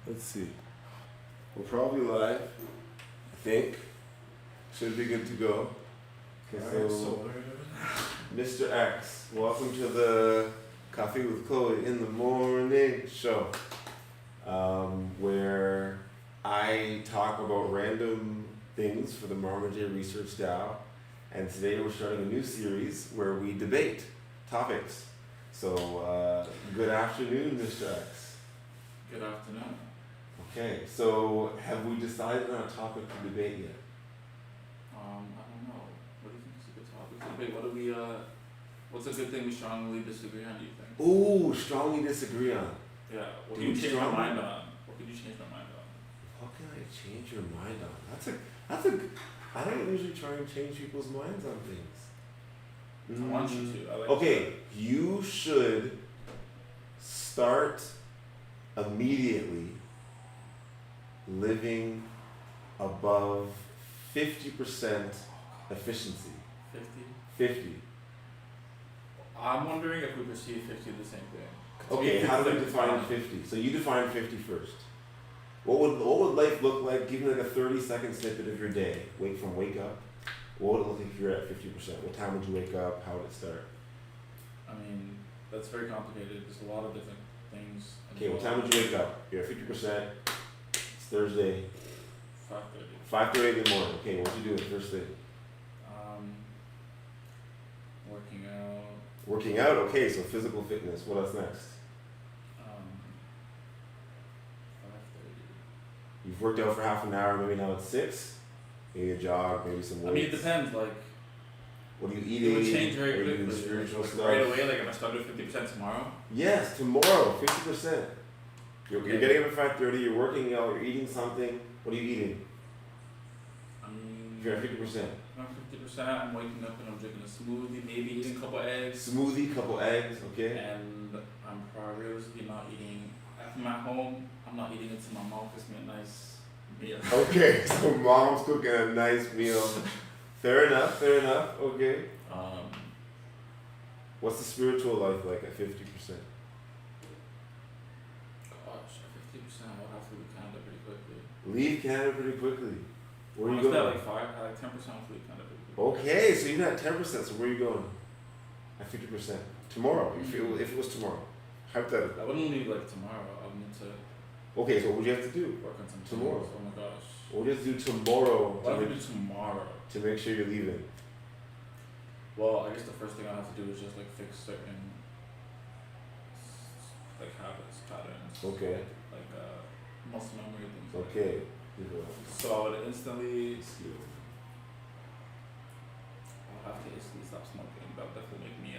Let's see. We're probably live. I think. Should be good to go. Okay, Alright, so Mr. X, welcome to the Coffee with Chloe in the Morning show, where I talk about random things for the Marmaduke Research DAO, and today we're starting a new series where we debate topics. So, good afternoon, Mr. X. Good afternoon. Okay, so have we decided on a topic to debate yet? I don't know. What do you think is a good topic to debate? What's a good thing we strongly disagree on, do you think? Ooh, strongly disagree on. Yeah, what Do could you we change my strongly- mind on? What could you change my mind on? What can I change your mind on? That's a, I don't usually try and change people's minds on things. I want you to. I like Okay, you should start immediately living above 50% efficiency. 50? 50. I'm wondering if we perceive 50 the same thing. Okay, how do we define 50? So you define 50 first. What would life look like? Give me like a 30-second snippet of your day. Wake up. What would it look like if you're at 50%? What time would you wake up? How would it start? I mean, that's very complicated. There's a lot of different things. Okay, what time would you wake up? You're at 50%. It's Thursday. 5:30. 5:30 in the morning. Okay, what you doing first thing? Working out. Working out. Okay, so physical fitness. What else next? 5:30. You've worked out for half an hour. Maybe now it's 6. Maybe a jog. Maybe some weights. I mean, it depends. Like, What are you it eating? would change very Are you quickly. doing spiritual Like, stuff? right away, like if I start with 50% tomorrow. Yes, tomorrow, 50%. You're Okay. getting up at 5:30. You're working out. You're eating something. What are you eating? I mean, If you're at 50%. I'm 50%. I'm waking up and I'm drinking a smoothie, maybe eating a couple eggs, Smoothie, couple eggs. Okay. and I'm probably not eating. If I'm at home, I'm not eating it till my mom gives me a nice meal. Okay. So mom's cooking a nice meal. Fair enough. Fair enough. Okay. What's the spiritual life like at 50%? Gosh, at 50%, I would have to leave Canada pretty quickly. Leave Canada pretty quickly. Where are you Honestly, going? at like 10%, I'll leave Canada pretty quickly. Okay, so you're not at 10%. So where are you going? At 50%. Tomorrow. If it was tomorrow. Hypothetical. I wouldn't leave like tomorrow. I would need to Okay, so what would you have to do? work on some Tomorrow. things. Oh my gosh. What would you have to do tomorrow What do I do tomorrow? to make sure you're leaving? Well, I guess the first thing I have to do is just like fix certain like habits, patterns. Okay. Like muscle memory things. Okay. So I would instantly. I'll have to instantly stop smoking. That would definitely make me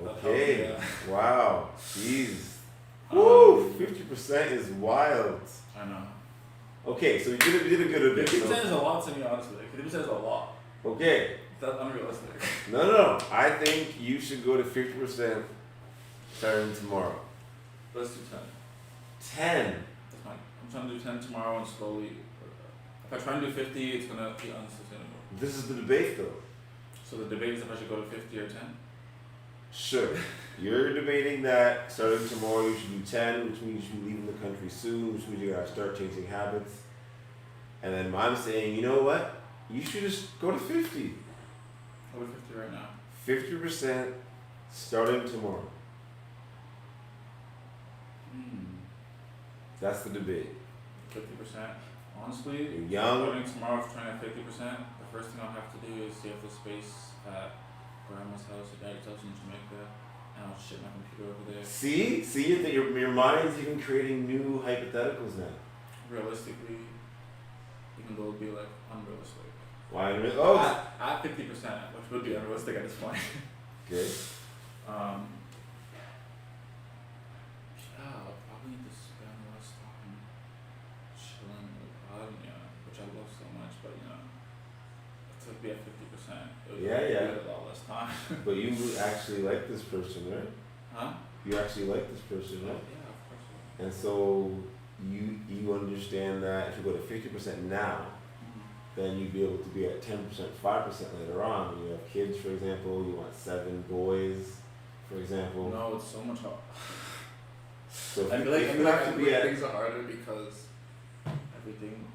Okay. healthier. Wow. Jeez. Woo! 50% is wild. I know. Okay, so you did a good bit. 50% is a lot to me, honestly. 50% is a lot. Okay. That's unrealistic. No. I think you should go to 50% starting tomorrow. Let's do 10. 10. That's fine. I'm trying to do 10 tomorrow and slowly. If I try and do 50, it's gonna be unsustainable. This is the debate, though. So the debate is if I should go to 50 or 10. Sure. You're debating that starting tomorrow you should do 10, which means you should be leaving the country soon, which means you gotta start changing habits. And then I'm saying, you know what? You should just go to 50. I'll go to 50 right now. 50% starting tomorrow. That's the debate. 50%. Honestly, You're young. starting tomorrow, if trying at 50%, the first thing I'll have to do is save the space at grandma's house or daddy's house in Jamaica, and I'll ship my computer over there. See that your mind's even creating new hypotheticals now. Realistically, even though it'll be like unrealistic. Why? At 50%, which would be unrealistic at this point. Okay. Yeah, I'll probably need to spend less time chilling with Anya, which I love so much, but to be at 50%, it would Yeah. be a lot less time. But you actually like this person, right? Huh? You actually like this person, right? Yeah, of course. And so you understand that if you go to 50% now, then you'd be able to be at 10%, 5% later on. When you have kids, for example, you want 7 boys, for example. No, it's so much harder. So I feel like you have to be at things are harder because everything.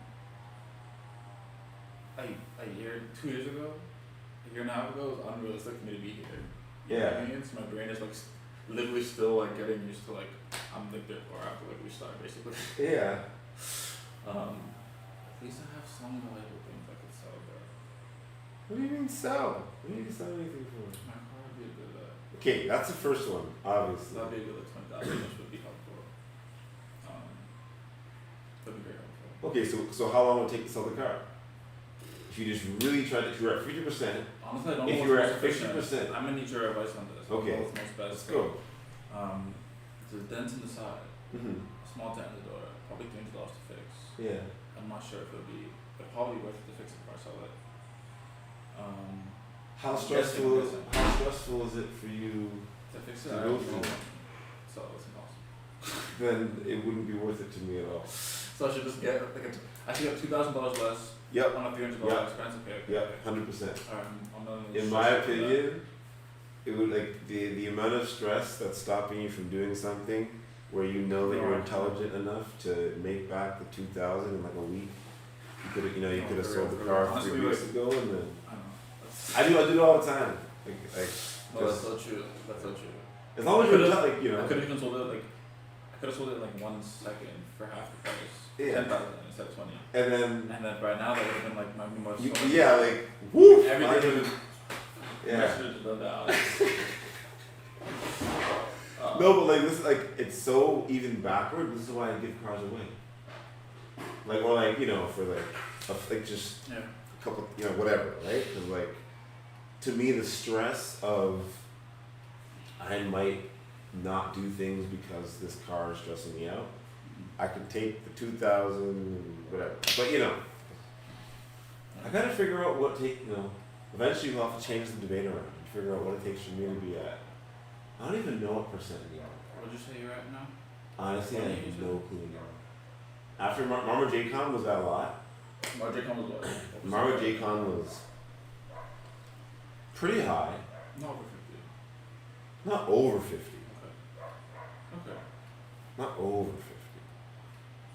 Two years ago, a year and a half ago, it was unrealistic for me to be here. You know what I mean? So my brain is like literally still like getting used to like I'm like there or I have to like restart basically. Yeah. At least I have some valuable things I could sell, bro. What do you mean sell? What do you need to sell anything for? My car would be a good. Okay, that's the first one, obviously. That'd be a good like 20,000, which would be helpful. That'd be very helpful. Okay, so how long would it take to sell the car? If you just really tried to, if you were at 50%. Honestly, I don't know If what's you were most at efficient. 50%. I'm gonna need your advice on this. Okay. I don't know what's most best. Let's go. There's a dent in the side, Mm-hmm. a small dent in the door, probably $300 to fix. Yeah. I'm not sure if it'd probably worth it to fix it before I sell it. How guessing. stressful is it for you? To fix To it, I go don't through. know. So it's impossible. Then it wouldn't be worth it to me at all. So I should just get like I should get $2,000 less Yep. on a $300 Yep. expense. Okay. Yep. 100%. I'm not In my opinion, it would like the amount of stress that's stopping you from doing something where you know that you're intelligent enough to make back the 2,000 in like a week. You could have sold the car Honestly, 3 weeks ago, and then I don't know. I do it all the time. Like No, that's so true. That's so true. as long as you're could've- like I could have even sold it like I could have sold it in like 1 second for half the price. Yeah. 10,000 instead of 20. and then And then right now that would have been like my most. yeah, like woo. Everything finally. would have. Yeah. I should have done that. No, but like this is like it's so even backward. This is why I give cars away. Like or like for like just Yeah. a couple whatever, right? Because like to me the stress of I might not do things because this car is stressing me out. I can take the 2,000 and whatever, but I gotta figure out what eventually we'll have to change the debate around and figure out what it takes for me to be at. I don't even know what percent anymore. What would you say you're at now? Honestly, I have no clue anymore. After Marma J-Con was that a lot? Marjorie Con was what? Marma J-Con was pretty high. Not over 50. Not over 50. Okay. Not over 50.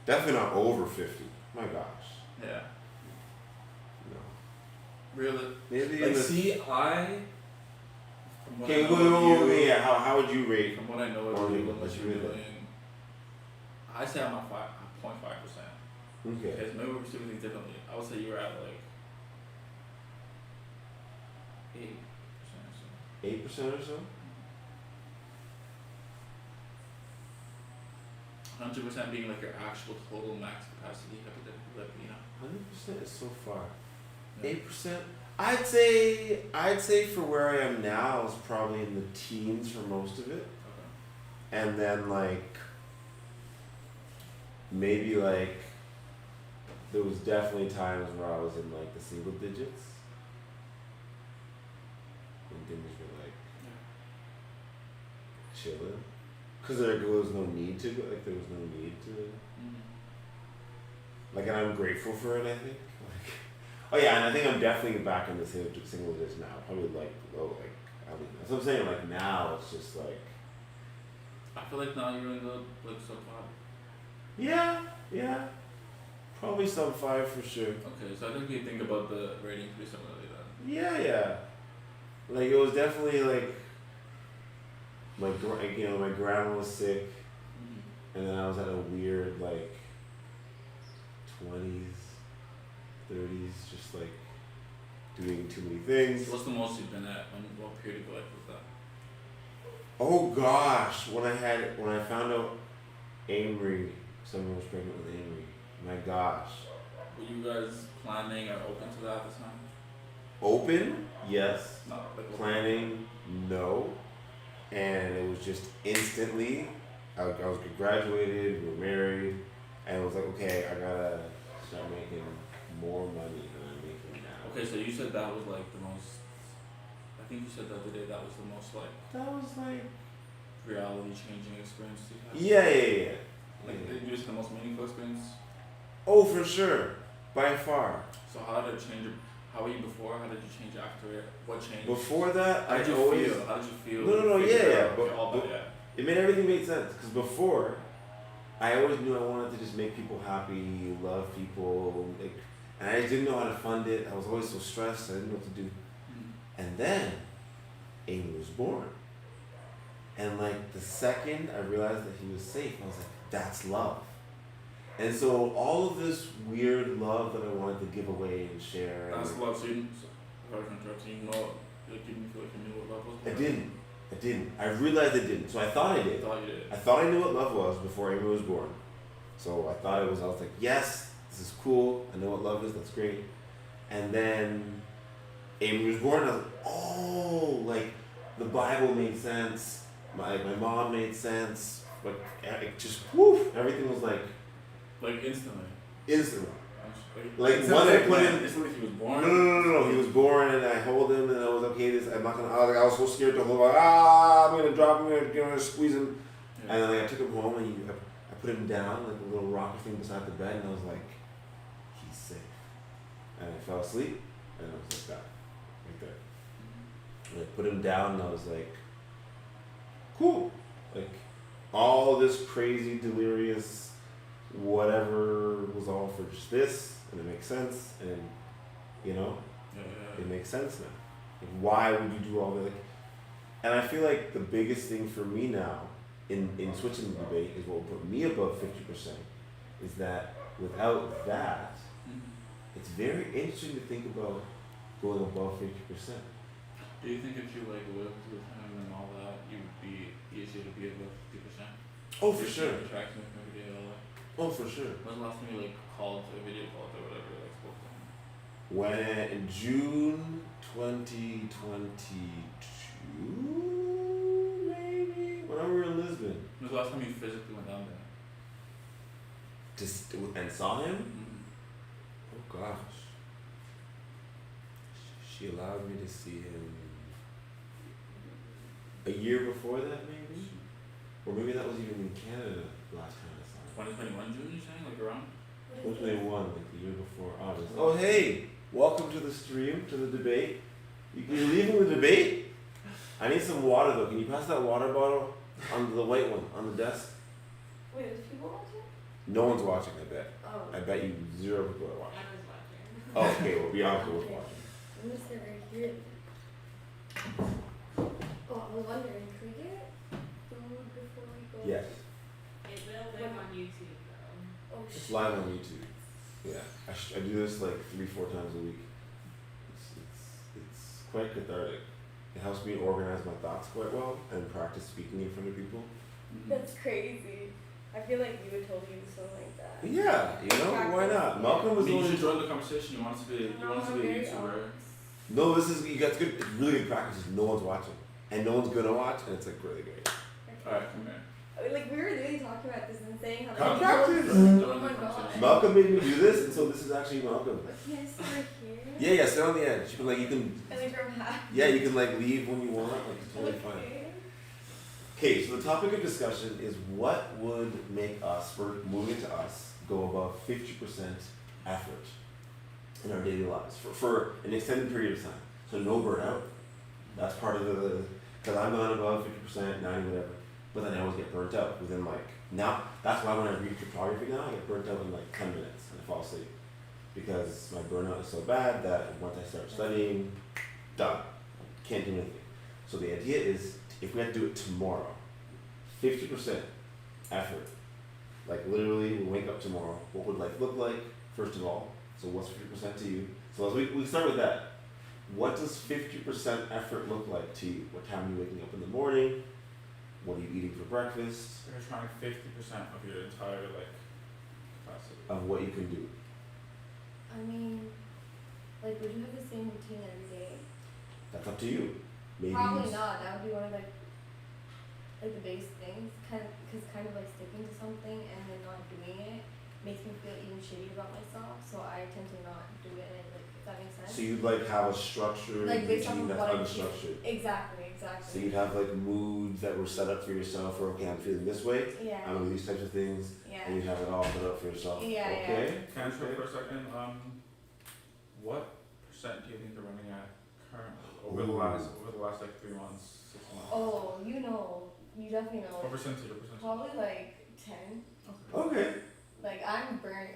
Definitely not over 50. My gosh. Yeah. No. Really? Maybe Like, in the... see, from what I Okay, know of you, yeah, how would you rate? from what I know Or of you you- and what what you're you rate it? doing, I say I'm at 0.5%. Okay. Because maybe we're perceiving things differently. I would say you were at like 8% or so. 8% or so? 100% being like your actual total max capacity, hypothetically, 100% is so far. Yeah. 8%? I'd say for where I am now is probably in the teens for most of it. Okay. And then like maybe like there was definitely times where I was in like the single digits. And things were like chilling. Cause there was no need to, like there was no need to. Like, and I'm grateful for it, I think. Like, oh yeah, and I think I'm definitely back in the single digits now. Probably like low, like I mean, that's what I'm saying. Like now, it's just like. I feel like now you're in the like sub 5. Yeah, probably sub 5 for sure. Okay, so I think we think about the rating pretty similarly then. Yeah. Like it was definitely like. My grandma was sick, and then I was at a weird like 20s, 30s, just like doing too many things. What's the most you've been at? What period of life was that? Oh gosh, when I found out Amory, someone was pregnant with Amory. My gosh. Were you guys planning or open to that at the time? Open? Yes. Not like open. Planning? No. And it was just instantly, I was graduated, we were married, and it was like, okay, I gotta start making more money than I'm making now. Okay, so you said that was like the most, I think you said the other day that was the most like That was like... reality changing experience you had? Yeah. Like you just the most meaningful experience? Oh, for sure. By far. So how did it change your, how were you before? How did you change after it? What changed? Before that, How did you always... feel? How did you feel? No, Figure yeah, out, but- okay, all that, It made everything make sense, because before, I always knew I wanted to just make people happy, love people, like, and I just didn't know how to fund it. I was always so stressed. I didn't know what to do. And then Amy was born. And like the second I realized that he was safe, I was like, that's love. And so all of this weird love that I wanted to give away and share. That's And love. So you, sorry for interrupting. You know, like you didn't feel like you knew what love was. I didn't. I didn't. I realized I didn't. So I thought I I did. thought you did. I thought I knew what love was before Amy was born. So I thought it was, I was like, yes, this is cool. I know what love is. That's great. And then Amy was born. And I was like, oh, like the Bible made sense. My mom made sense. Like it just, woof, everything was like Instantly. instantly. Like Like once I put in, instantly he was born. no. He was born, and I hold him, and I was okay. I'm not gonna. I was so scared to hold him. I'm gonna drop him. I'm gonna squeeze him. Yeah. And then like, I took him home, and I put him down like a little rocker thing beside the bed, and I was like, he's safe. And I fell asleep, and I was like that, right there. And I put him down, and I was like, cool. Like all this crazy, delirious, whatever was all for just this, and it makes sense, and you know. It makes sense now. Like, why would you do all that? Like, and I feel like the biggest thing for me now in switching the debate is what will put me above 50% is that without that, it's very interesting to think about going above 50%. Do you think if you like lived with him and all that, you would be easier to be above 50%? Oh, for sure. Interacting with him every day, all that. Oh, for sure. When's the last time you like called a video call or whatever, like spoke to him? When in June 2022, maybe when we were in Lisbon, When was the last time you physically went down there? just and saw him. Mm-hmm. Oh gosh. She allowed me to see him a year before that, maybe? Or maybe that was even in Canada last time I saw him. 2021 June, you're saying? Like around? 2021, like the year before August. Oh, hey! Welcome to the stream, to the debate. You're leaving the debate? I need some water though. Can you pass that water bottle on the white one on the desk? Wait, there's people watching? No one's watching, I bet. Oh. I bet you 0 people are watching. I was watching. Oh, okay, well, Bianca was Okay. watching. I'm gonna sit right here. Oh, I was wondering, can we get food before we go? Yes, It will live on YouTube though. Oh, it's shit. live on YouTube. Yeah, I do this like 3-4 times a week. It's quite cathartic. It helps me organize my thoughts quite well and practice speaking in front of people. That's crazy. I feel like you would totally do something like that. Yeah, you know, why not? Malcolm was I mean, you only. should join the conversation. You want us to be, you want us to be a very YouTuber. No, this is, you got good, it's really good practice. No one's watching. And no one's gonna watch, and it's like really great. Alright, come here. Like, we were literally talking about this and saying how Come like, practice. Oh my god. Malcolm made me do this, and so this is actually Malcolm. Can I sit right here? Yeah, sit on the edge. You can like, you can, And like from half. yeah, you can like leave when you want, like it's totally fine. Okay. Okay, so the topic of discussion is what would make us, for moving to us, go above 50% effort in our daily lives for an extended period of time. So no burnout. That's part of the, because I've gone above 50%, 90, whatever. But then I always get burnt out within like, now, that's why when I read cryptography now, I get burnt out in like 10 minutes and I fall asleep. Because my burnout is so bad that once I start studying, done. Can't do anything. So the idea is, if we had to do it tomorrow, 50% effort, like literally we wake up tomorrow, what would life look like, first of all? So what's 50% to you? So as we start with that. What does 50% effort look like to you? What time are you waking up in the morning? What are you eating for breakfast? You're trying 50% of your entire like capacity. Of what you can do. I mean, like, would you have the same routine every day? That's up to you. Maybe Probably not. That would be one of like the biggest things. Because kind of like sticking to something and then not doing it makes me feel even shitty about myself. So I tend to not do it. Like, if that makes sense. So you'd like have a structured Like based routine off of that's what I do. unstructured. Exactly. So you'd have like moods that were set up for yourself, or okay, I'm feeling this way, Yeah. I'm gonna do these types of things, Yeah. and you have it all set up for yourself. Yeah, yeah. Okay. Can I interrupt for a second? What percent do you think they're running at currently over the last like 3 months, 6 months? Oh, you know, you definitely know. What percentage or percentage? Probably like 10. Okay. Okay. Like I'm burnt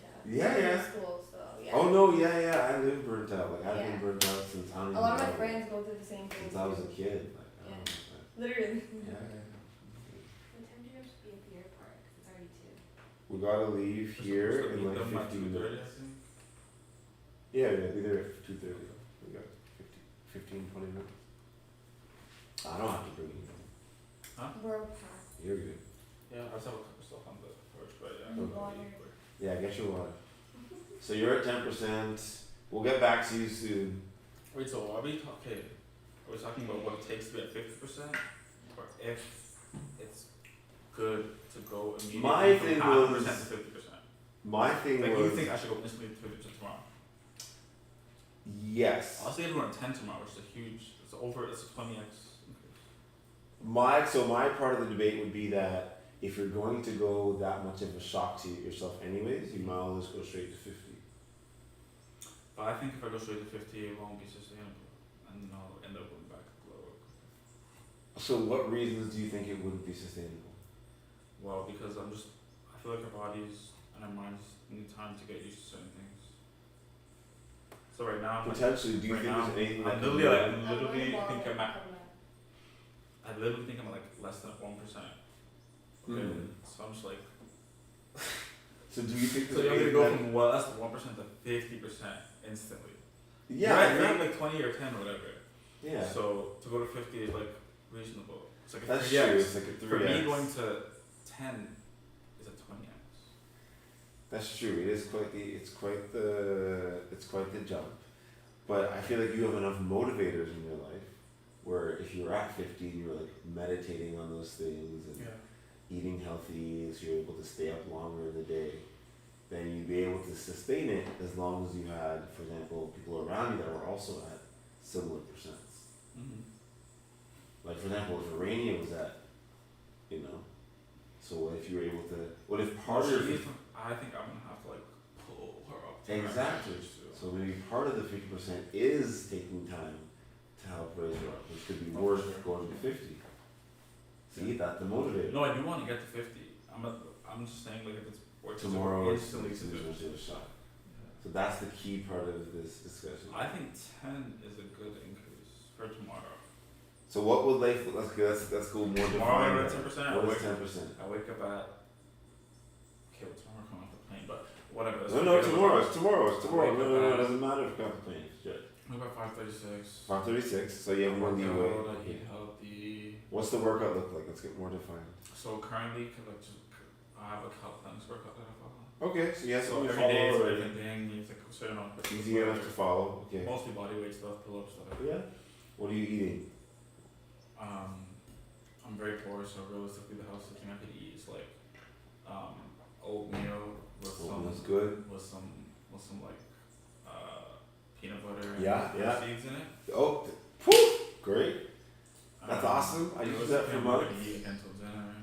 out. Yeah, I'm yeah. in school, so yeah. Oh no, yeah. I live burnt out. Like I've Yeah. been burnt out since I don't A lot of even my know. friends go through the same thing. Since I was a too. kid. Like I Yeah. don't know. Literally. Yeah. What time do you have to be at the airport? 'Cause it's already 2. We gotta leave here in like 15 minutes. Yeah, be there at 2:30. We got 20 minutes. I don't have to bring you. We're packed. You're good. Yeah, I just have a couple stuff on the first, but yeah. And I'll water. eat quick. Yeah, get your water. So you're at 10%. We'll get back to you soon. Wait, so are we talking about what it takes to be at 50%? Or if it's good to go immediately My from thing 0.5% was- to 50%? My thing Like, was you think I should go instantly to 50% tomorrow? yes. I'll say everyone at 10 tomorrow, which is a huge, it's a 20x increase. My part of the debate would be that if you're going to go that much of a shock to yourself anyways, you might as well just go straight to 50. But I think if I go straight to 50, it won't be sustainable. And then I'll end up going back lower. So what reasons do you think it wouldn't be sustainable? Well, because I feel like our bodies and our minds need time to get used to certain things. So right now, Potentially, do you right think now, there's anything that I'm can literally, be I literally think I'm like less than 1%. Okay, so I'm just like. So do you think So you're gonna go from less than 1% to 50% instantly. Yeah, Right, I you're at think, like 20 or 10 or whatever. yeah. So to go to 50 is like reasonable. It's like a That's 3x. true. It's like a 3x. For me, going to 10 is a 20x. That's true. It is quite the jump. But I feel like you have enough motivators in your life where if you're at 50 and you're like meditating on those things and eating healthy so you're able to stay up longer in the day, then you'd be able to sustain it as long as you had, for example, people around you that were also at similar percents. Mm-hmm. Like for example, if Irania was at, so what if you were able to, what if part of your I think I'm gonna have to like pull her up. to Exactly. her age too. So maybe part of the 50% is taking time to help raise her up, which could be Oh, worth sure. going to 50. See, that's the motivator. No, I do want to get to 50. I'm just saying like if it's worth Tomorrow is instantly to do a it. shot. So that's the key part of this discussion. I think 10 is a good increase for tomorrow. So what would life look like? Let's go more Tomorrow defined. at 10%. What is 10%? I wake up at. Okay, well, tomorrow coming off the plane, but whatever. No, tomorrow. It's tomorrow. Wake up No, it at- doesn't matter if you have a plane. It's just Wake up at 5:36. 5:36. So you have more Work leeway. out, I Okay. eat healthy. What's the workout look like? Let's get more defined. So currently, I have a calisthenics workout that I follow. Okay, so yes, So we every follow day it's a already. different thing. You take a certain amount of Easy enough to follow. Okay. Mostly body weight stuff, pull-ups stuff. Yeah. What are you eating? I'm very poor, so realistically, the healthiest thing I could eat is like oatmeal with That's good. some like peanut butter Yeah, and yeah. seeds in it. Oh, poof! Great. That's awesome. I use roast that for peanut months. butter to eat until dinner.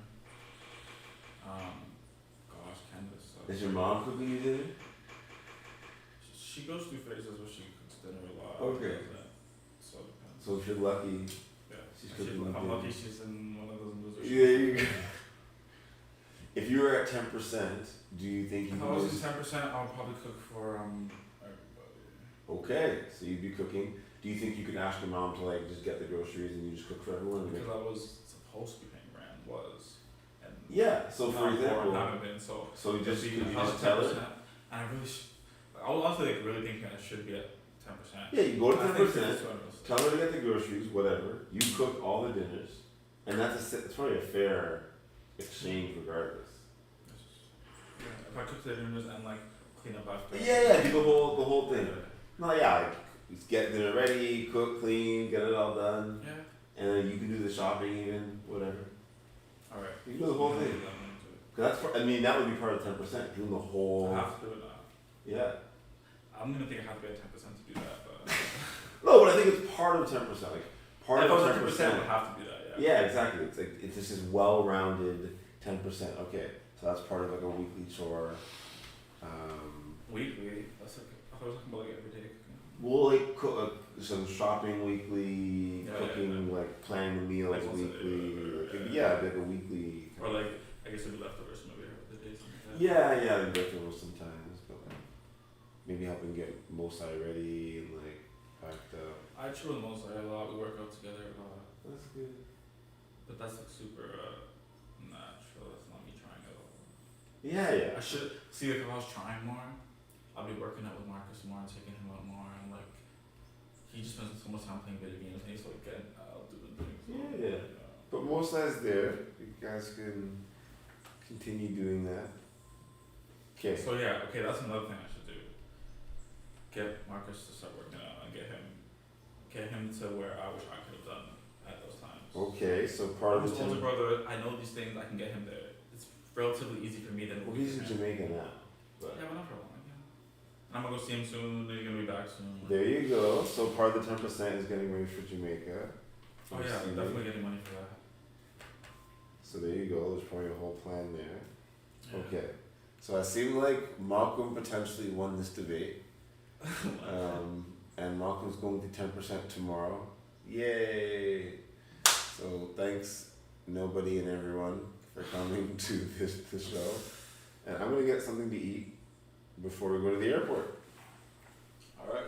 Gosh, Candace. Is your mom cooking you dinner? She goes through phases where she cooks dinner a lot. Okay. So it depends. So if you're lucky, Yeah. she's If cooking you I'm dinner. lucky she's in one of those losers. Yeah, you go. If you were at 10%, do you think you If I could was just... in 10%, I would probably cook for everybody. Okay, so you'd be cooking. Do you think you could ask your mom to like just get the groceries and you just cook for everyone? Because I was supposed to be paying rent, and Yeah, so for not example... haven't been, so So you just, it'd could be you just tell her? 10%, and I really I was also like really thinking I should be at 10%. Yeah, you go to I think 10%. that's what I was- Tell her to get the groceries, whatever. You cook all the dinners, and it's probably a fair exchange regardless. Yeah, if I cook the dinners and like clean up after. Yeah, do the whole thing. No, yeah, like just get dinner ready, cook, clean, get it all done, Yeah. and then you can do the shopping even, whatever. All right. You can do the whole thing. Cause that would be part of 10%, doing the I whole. have to do it now. Yeah. I'm gonna think I have to be at 10% to do that, but No, but I think it's part of 10%. Like part if I of was 10%. at 10%, I would have to do that. Yeah. Yeah, exactly. It's like it's just this well-rounded 10%. Okay, so that's part of like a weekly chore. Weekly. That's like I thought it was talking about like every day cooking. We'll like cook some shopping weekly, Yeah, cooking like planning the meals Like once a day, weekly. whatever, Like, yeah, like a weekly. Or like I guess it'll be leftovers from maybe the day something like that. Yeah, they go through sometimes, but like maybe helping get Mosai ready and like packed up. I chill with most a lot. We work out together a lot. That's good. But that's like super natural. That's not me trying at all. Yeah. I should see like if I was trying more, I'd be working out with Marcus more and taking him out more and like he just spends so much time playing video games and he's like getting out doing things. Yeah. But Mosai's there. You guys can continue doing that. Okay. So yeah, okay, that's another thing I should do. Get Marcus to start working out and get him to where I wish I could have done at those times. Okay, so part of the older brother, I know these things, I can get him there. It's relatively easy for me than Well, he's in Jamaica now. But yeah, but not for long, yeah. And I'm gonna go see him soon, then he's gonna be back soon. there you go. So part of the 10% is getting ready for Jamaica. Oh yeah, I'm definitely getting money for that. So there you go. There's probably a whole plan there. Yeah. Okay. So it seemed like Malcolm potentially won this debate. And Malcolm's going to 10% tomorrow. Yay! So thanks, nobody and everyone, for coming to this show. And I'm gonna get something to eat before we go to the airport. Alright.